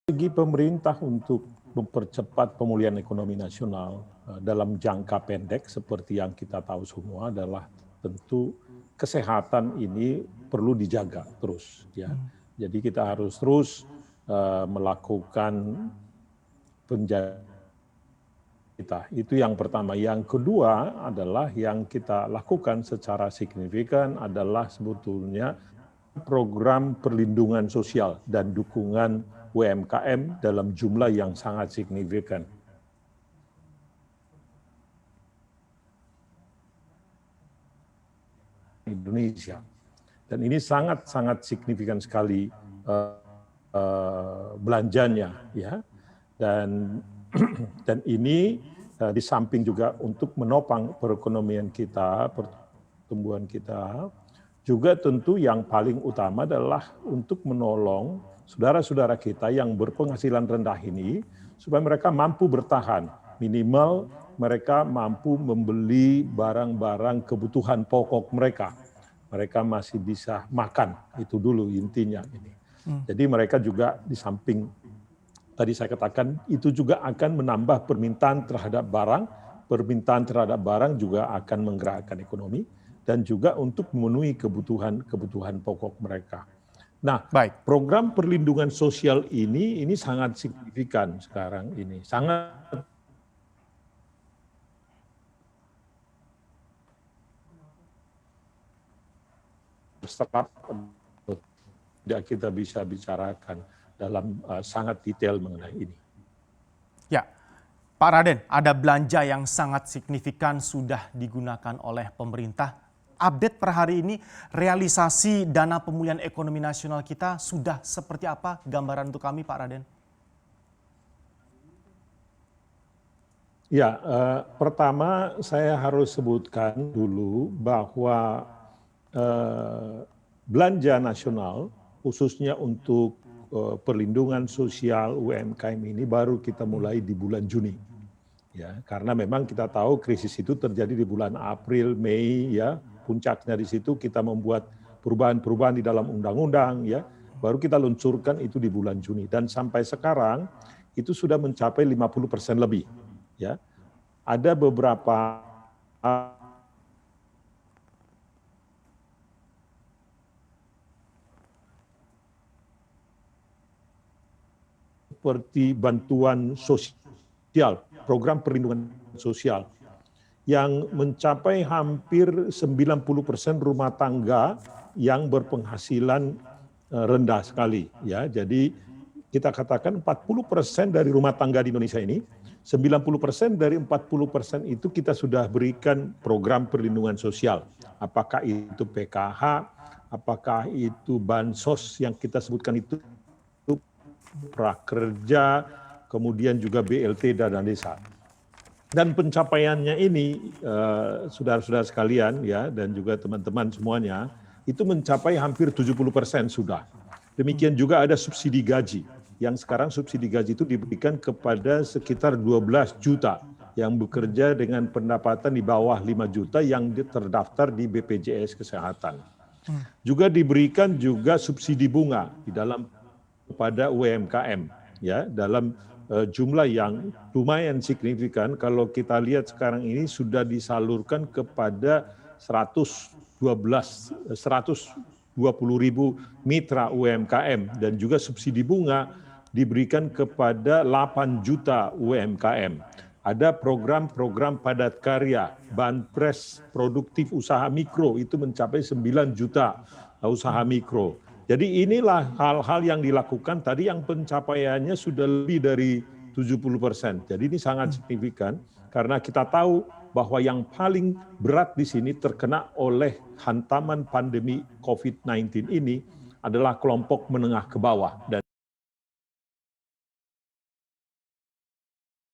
Bagi pemerintah untuk mempercepat pemulihan ekonomi nasional dalam jangka pendek seperti yang kita tahu semua adalah tentu kesehatan ini perlu dijaga terus ya. Jadi kita harus terus melakukan penjagaan kita. Itu yang pertama. Yang kedua adalah yang kita lakukan secara signifikan adalah sebetulnya program perlindungan sosial dan dukungan UMKM dalam jumlah yang sangat signifikan. Indonesia. Dan ini sangat-sangat signifikan sekali belanjanya ya. Dan ini di samping juga untuk menopang perekonomian kita, pertumbuhan kita, juga tentu yang paling utama adalah untuk menolong saudara-saudara kita yang berpenghasilan rendah ini supaya mereka mampu bertahan. Minimal mereka mampu membeli barang-barang kebutuhan pokok mereka. Mereka masih bisa makan, itu dulu intinya ini. Jadi mereka juga di samping tadi saya katakan itu juga akan menambah permintaan terhadap barang juga akan menggerakkan ekonomi dan juga untuk memenuhi kebutuhan pokok mereka. Nah, program perlindungan sosial ini sangat signifikan sekarang ini, sangat tidak kita bisa bicarakan dalam sangat detail mengenai ini. Ya, Pak Raden, ada belanja yang sangat signifikan sudah digunakan oleh pemerintah. Update per hari ini, realisasi dana pemulihan ekonomi nasional kita sudah seperti apa? Gambaran untuk kami, Pak Raden. Ya, pertama saya harus sebutkan dulu bahwa belanja nasional, khususnya untuk perlindungan sosial UMKM ini baru kita mulai di bulan Juni. Ya, karena memang kita tahu krisis itu terjadi di bulan April, Mei ya. Puncaknya di situ kita membuat perubahan-perubahan di dalam undang-undang ya, baru kita luncurkan itu di bulan Juni dan sampai sekarang itu sudah mencapai 50% lebih ya. Ada beberapa seperti bantuan sosial, program perlindungan sosial yang mencapai hampir 90% rumah tangga yang berpenghasilan rendah sekali ya. Jadi kita katakan 40% dari rumah tangga di Indonesia ini, 90% dari 40% itu kita sudah berikan program perlindungan sosial. Apakah itu PKH, apakah itu bansos yang kita sebutkan itu prakerja, kemudian juga BLT dana desa. Dan pencapaiannya ini, saudara-saudara sekalian ya, dan juga teman-teman semuanya, itu mencapai hampir 70% sudah. Demikian juga ada subsidi gaji, yang sekarang subsidi gaji itu diberikan kepada sekitar 12 juta yang bekerja dengan pendapatan di bawah 5 juta yang terdaftar di BPJS Kesehatan. Juga diberikan juga subsidi bunga di dalam kepada UMKM ya, dalam jumlah yang lumayan signifikan. Kalau kita lihat sekarang ini sudah disalurkan kepada 120.000 mitra UMKM dan juga subsidi bunga diberikan kepada 8 juta UMKM. Ada program-program padat karya, banpres produktif usaha mikro itu mencapai 9 juta usaha mikro. Jadi inilah hal-hal yang dilakukan tadi yang pencapaiannya sudah lebih dari 70%. Jadi ini sangat signifikan karena kita tahu bahwa yang paling berat di sini terkena oleh hantaman pandemi COVID-19 ini adalah kelompok menengah ke bawah. Dan